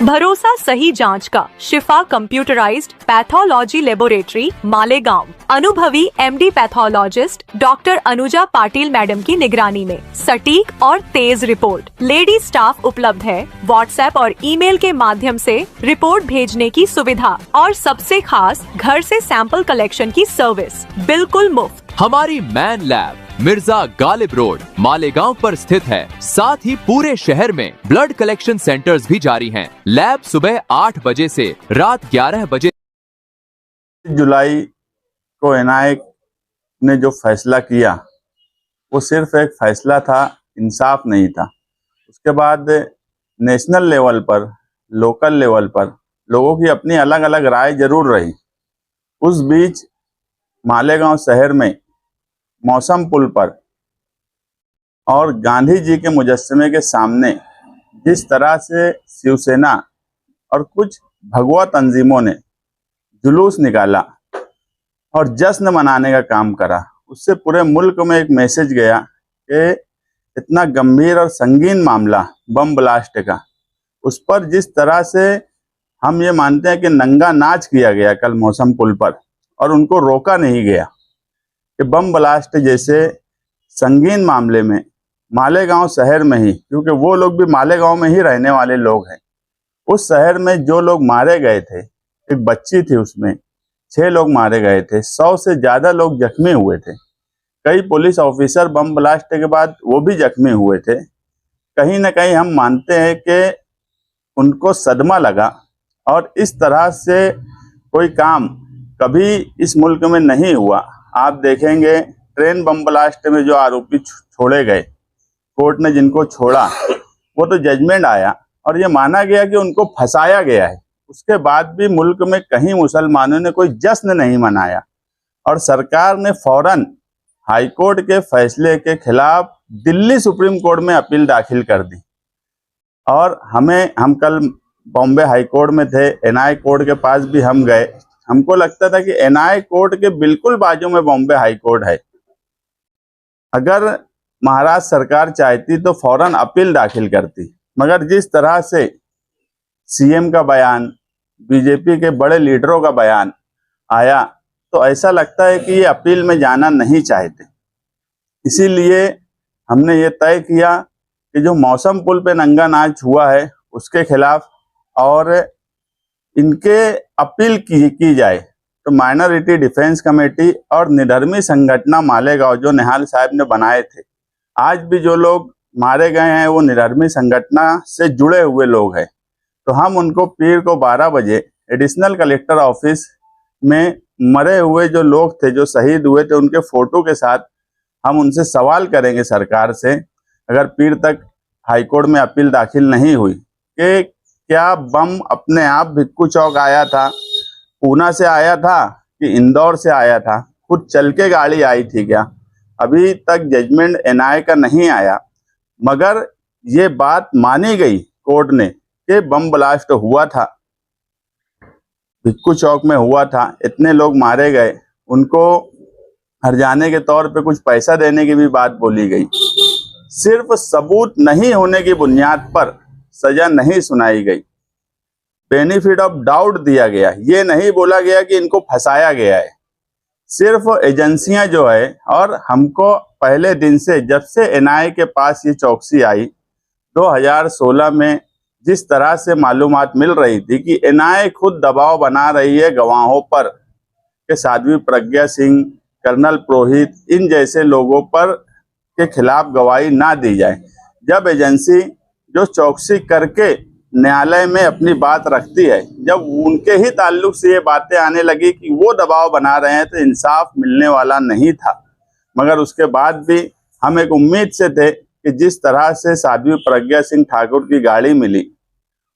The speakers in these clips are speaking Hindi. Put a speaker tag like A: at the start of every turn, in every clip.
A: भरोसा सही जांच का शिफा कंप्यूटराइज्ड पैथोलॉजी लेबोरेटरी मालेगांव अनुभवी MD pathologist doctor Anuja Patil madam की निगरानी में सटीक और तेज रिपोर्ट। लेडी स्टाफ उपलब्ध है। व्हाट्सएप और ईमेल के माध्यम से रिपोर्ट भेजने की सुविधा और सबसे खास घर से सैंपल कलेक्शन की सर्विस बिल्कुल मुफ्त।
B: हमारी man lab Mirza Ghalib road Malegaon पर स्थित है। साथ ही पूरे शहर में ब्लड कलेक्शन सेंटर्स भी जारी हैं। लैब सुबह 8 बजे से रात 11 बजे।
C: जुलाई को एनआईए ने जो फैसला किया वो सिर्फ एक फैसला था, इंसाफ नहीं था। उसके बाद नेशनल लेवल पर, लोकल लेवल पर लोगों की अपनी अलग अलग राय जरूर रही। उस बीच मालेगांव शहर में मौसम पुल पर और गांधी जी के मुजस्समे के सामने जिस तरह से शिवसेना और कुछ भगवा तंजीमों ने जुलूस निकाला और जश्न मनाने का काम करा, उससे पूरे मुल्क में एक मैसेज गया कि इतना गंभीर और संगीन मामला बम ब्लास्ट का, उस पर जिस तरह से हम ये मानते हैं कि नंगा नाच किया गया कल मौसम पुल पर और उनको रोका नहीं गया, कि बम ब्लास्ट जैसे संगीन मामले में मालेगांव शहर में ही, क्योंकि वो लोग भी मालेगांव में ही रहने वाले लोग हैं, उस शहर में जो लोग मारे गए थे, एक बच्ची थी, उसमें 6 लोग मारे गए थे, 100 से ज्यादा लोग जख्मी हुए थे। कई पुलिस ऑफिसर बम ब्लास्ट के बाद वो भी जख्मी हुए थे। कहीं ना कहीं हम मानते हैं कि उनको सदमा लगा और इस तरह से कोई काम कभी इस मुल्क में नहीं हुआ। आप देखेंगे ट्रेन बम ब्लास्ट में जो आरोपी छोड़े गए, कोर्ट ने जिनको छोड़ा, वो तो जजमेंट आया और ये माना गया कि उनको फंसाया गया है। उसके बाद भी मुल्क में कहीं मुसलमानों ने कोई जश्न नहीं मनाया और सरकार ने फौरन हाईकोर्ट के फैसले के खिलाफ दिल्ली सुप्रीम कोर्ट में अपील दाखिल कर दी। और हम कल बॉम्बे हाईकोर्ट में थे, एनआईए कोर्ट के पास भी हम गए। हमको लगता था कि एनआईए कोर्ट के बिल्कुल बाजू में बॉम्बे हाईकोर्ट है। अगर महाराष्ट्र सरकार चाहती तो फौरन अपील दाखिल करती, मगर जिस तरह से सीएम का बयान, बीजेपी के बड़े लीडरों का बयान आया, तो ऐसा लगता है कि ये अपील में जाना नहीं चाहते। इसीलिए हमने ये तय किया कि जो मौसम पुल पे नंगा नाच हुआ है उसके खिलाफ और इनके अपील की जाए। तो माइनॉरिटी डिफेंस कमेटी और निधर्मी संगठन मालेगांव जो निहाल साहब ने बनाए थे, आज भी जो लोग मारे गए हैं वो निधर्मी संगठन से जुड़े हुए लोग हैं। तो हम उनको पीर को 12 बजे एडिशनल कलेक्टर ऑफिस में मरे हुए जो लोग थे, जो शहीद हुए थे, उनके फोटो के साथ हम उनसे सवाल करेंगे सरकार से, अगर पीर तक हाईकोर्ट में अपील दाखिल नहीं हुई, कि क्या बम अपने आप भिक्कू चौक आया था, पूना से आया था कि इंदौर से आया था, खुद चल के गाड़ी आई थी क्या? अभी तक जजमेंट एनआईए का नहीं आया, मगर ये बात मानी गई कोर्ट ने कि बम ब्लास्ट हुआ था, भिक्कू चौक में हुआ था, इतने लोग मारे गए, उनको हर्जाने के तौर पे कुछ पैसा देने की भी बात बोली गई। सिर्फ सबूत नहीं होने की बुनियाद पर सजा नहीं सुनाई गई, बेनिफिट ऑफ डाउट दिया गया। ये नहीं बोला गया कि इनको फंसाया गया है। सिर्फ एजेंसियां जो है, और हमको पहले दिन से, जब से एनआईए के पास ये चौकसी आई 2016 में, जिस तरह से मालूमात मिल रही थी कि एनआईए खुद दबाव बना रही है गवाहों पर कि साध्वी प्रज्ञा सिंह, कर्नल पुरोहित, इन जैसे लोगों पर के खिलाफ गवाही ना दी जाए। जब एजेंसी जो चौकसी करके न्यायालय में अपनी बात रखती है, जब उनके ही ताल्लुक से ये बातें आने लगी कि वो दबाव बना रहे हैं, तो इंसाफ मिलने वाला नहीं था। मगर उसके बाद भी हम एक उम्मीद से थे कि जिस तरह से साध्वी प्रज्ञा सिंह ठाकुर की गाड़ी मिली,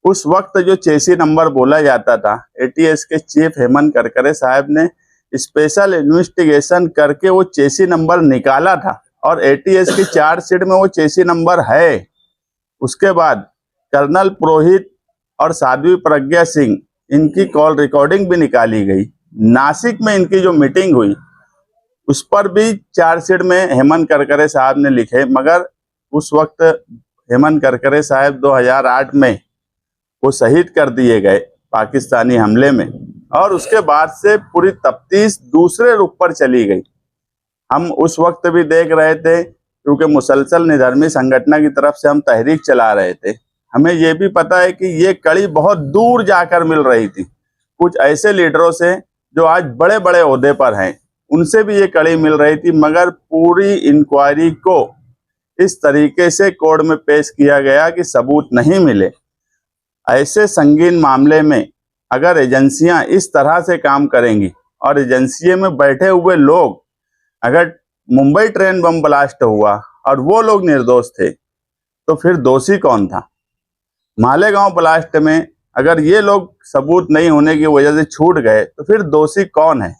C: उस वक्त जो चेसी नंबर बोला जाता था, एटीएस के चीफ हेमंत करकरे साहब ने स्पेशल इन्वेस्टिगेशन करके वो चेसी नंबर निकाला था और एटीएस की चार्जशीट में वो चेसी नंबर है। उसके बाद कर्नल पुरोहित और साध्वी प्रज्ञा सिंह, इनकी कॉल रिकॉर्डिंग भी निकाली गई। नासिक में इनकी जो मीटिंग हुई उस पर भी चार्जशीट में हेमंत करकरे साहब ने लिखे, मगर उस वक्त हेमंत करकरे साहब 2008 में वो शहीद कर दिए गए पाकिस्तानी हमले में, और उसके बाद से पूरी तफ्तीश दूसरे रुख पर चली गई। हम उस वक्त भी देख रहे थे, क्योंकि मुसलसल निधर्मी संगठन की तरफ से हम तहरीक चला रहे थे। हमें ये भी पता है कि ये कड़ी बहुत दूर जाकर मिल रही थी। कुछ ऐसे लीडरों से जो आज बड़े बड़े ओहदे पर हैं, उनसे भी ये कड़ी मिल रही थी, मगर पूरी इंक्वायरी को इस तरीके से कोर्ट में पेश किया गया कि सबूत नहीं मिले। ऐसे संगीन मामले में अगर एजेंसियां इस तरह से काम करेंगी और एजेंसियों में बैठे हुए लोग, अगर मुंबई ट्रेन बम ब्लास्ट हुआ और वो लोग निर्दोष थे, तो फिर दोषी कौन था? मालेगांव ब्लास्ट में अगर ये लोग सबूत नहीं होने की वजह से छूट गए, तो फिर दोषी कौन है?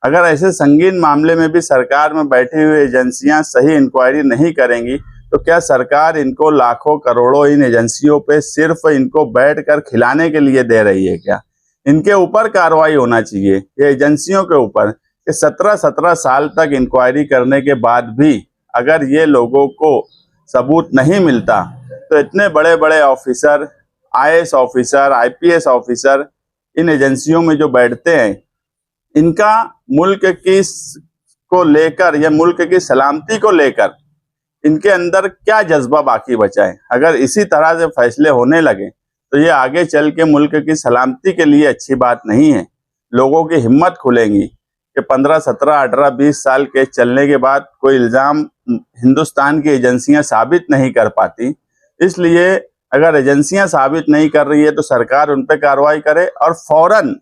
C: अगर ऐसे संगीन मामले में भी सरकार में बैठी हुई एजेंसियां सही इंक्वायरी नहीं करेंगी, तो क्या सरकार इनको लाखों करोड़ों इन एजेंसियों पे सिर्फ इनको बैठकर खिलाने के लिए दे रही है क्या? इनके ऊपर कार्रवाई होना चाहिए, ये एजेंसियों के ऊपर, कि 17 साल तक इंक्वायरी करने के बाद भी अगर ये लोगों को सबूत नहीं मिलता, तो इतने बड़े बड़े officer, IAS officer, IPS officer in एजेंसियों में जो बैठते हैं, इनका मुल्क की को लेकर या मुल्क की सलामती को लेकर इनके अंदर क्या जज्बा बाकी बचा है? अगर इसी तरह से फैसले होने लगे, तो ये आगे चल के मुल्क की सलामती के लिए अच्छी बात नहीं है। लोगों की हिम्मत खुलेंगी कि 15, 17, 18, 20 साल के चलने के बाद कोई इल्ज़ाम हिंदुस्तान की एजेंसियां साबित नहीं कर पाती। इसलिए अगर एजेंसियां साबित नहीं कर रही है, तो सरकार उन पर कार्रवाई करे और फौरन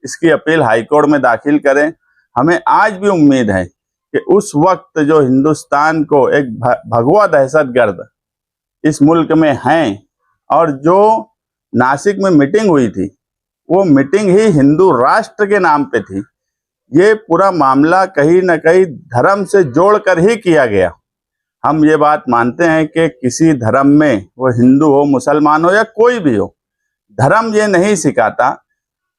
C: इसकी अपील हाईकोर्ट में दाखिल करें। हमें आज भी उम्मीद है कि उस वक्त जो हिंदुस्तान को एक भगवा दहशतगर्द इस मुल्क में हैं, और जो नासिक में मीटिंग हुई थी, वो मीटिंग ही हिंदू राष्ट्र के नाम पे थी। ये पूरा मामला कहीं ना कहीं धर्म से जोड़कर ही किया गया। हम ये बात मानते हैं कि किसी धर्म में, वो हिंदू हो, मुसलमान हो या कोई भी हो, धर्म ये नहीं सिखाता,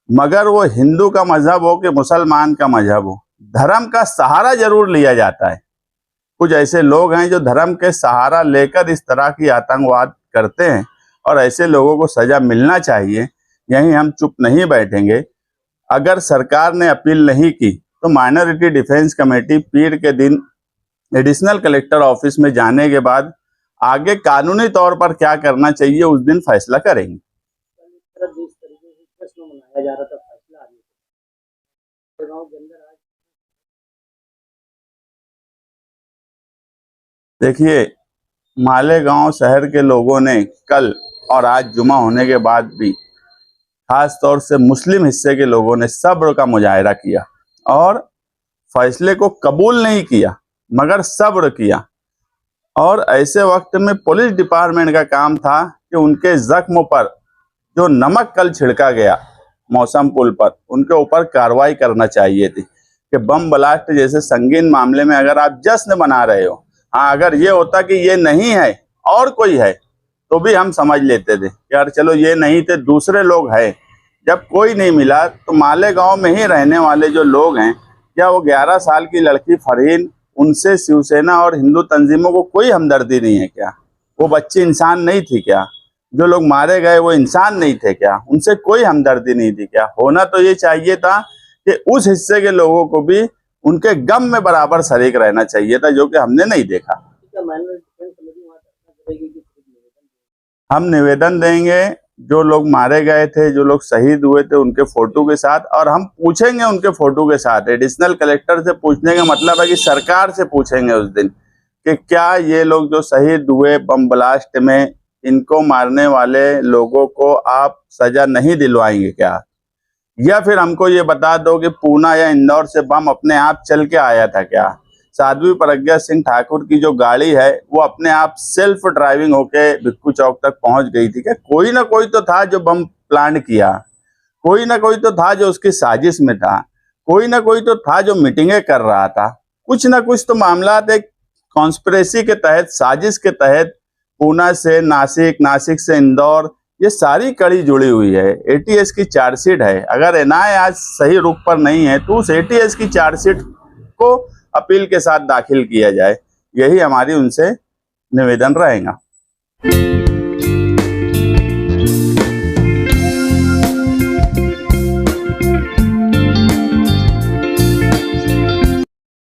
C: मगर वो हिंदू का मजहब हो कि मुसलमान का मजहब हो, धर्म का सहारा जरूर लिया जाता है। कुछ ऐसे लोग हैं जो धर्म के सहारा लेकर इस तरह की आतंकवाद करते हैं, और ऐसे लोगों को सजा मिलना चाहिए। यहीं हम चुप नहीं बैठेंगे। अगर सरकार ने अपील नहीं की, तो माइनॉरिटी डिफेंस कमेटी पीर के दिन एडिशनल कलेक्टर ऑफिस में जाने के बाद आगे कानूनी तौर पर क्या करना चाहिए, उस दिन फैसला करेंगे। देखिए, मालेगांव शहर के लोगों ने कल और आज जुमा होने के बाद भी, खास तौर से मुस्लिम हिस्से के लोगों ने सब्र का मुजाहिरा किया और फैसले को कबूल नहीं किया, मगर सब्र किया। और ऐसे वक्त में पुलिस डिपार्टमेंट का काम था कि उनके जख्मों पर जो नमक कल छिड़का गया मौसम पुल पर, उनके ऊपर कार्रवाई करना चाहिए थी। कि बम ब्लास्ट जैसे संगीन मामले में अगर आप जश्न मना रहे हो, हाँ, अगर ये होता कि ये नहीं है और कोई है, तो भी हम समझ लेते थे यार चलो ये नहीं थे, दूसरे लोग हैं। जब कोई नहीं मिला, तो मालेगांव में ही रहने वाले जो लोग हैं, क्या वो 11 साल की लड़की फरहीन, उनसे शिवसेना और हिंदू तंजीमों को कोई हमदर्दी नहीं है क्या? वो बच्ची इंसान नहीं थी क्या? जो लोग मारे गए वो इंसान नहीं थे क्या? उनसे कोई हमदर्दी नहीं थी क्या? होना तो ये चाहिए था कि उस हिस्से के लोगों को भी उनके गम में बराबर शरीक रहना चाहिए था, जो कि हमने नहीं देखा। हम निवेदन देंगे जो लोग मारे गए थे, जो लोग शहीद हुए थे, उनके फोटो के साथ, और हम पूछेंगे उनके फोटो के साथ। एडिशनल कलेक्टर से पूछने का मतलब है कि सरकार से पूछेंगे उस दिन कि क्या ये लोग जो शहीद हुए बम ब्लास्ट में, इनको मारने वाले लोगों को आप सजा नहीं दिलवाएंगे क्या? या फिर हमको ये बता दो कि पूना या इंदौर से बम अपने आप चल के आया था क्या? साध्वी प्रज्ञा सिंह ठाकुर की जो गाड़ी है, वो अपने आप सेल्फ ड्राइविंग होके भिक्खू चौक तक पहुंच गई थी क्या? कोई ना कोई तो था जो बम प्लान किया, कोई ना कोई तो था जो उसकी साजिश में था, कोई ना कोई तो था जो मीटिंगें कर रहा था। कुछ ना कुछ तो मामला एक कॉन्स्पिरेसी के तहत, साजिश के तहत पूना से नासिक, नासिक से इंदौर, ये सारी कड़ी जुड़ी हुई है। ATS की चार्जशीट है। अगर NIA आज सही रुख पर नहीं है, तो उस ATS की चार्जशीट को अपील के साथ दाखिल किया जाए। यही हमारी उनसे निवेदन रहेगा।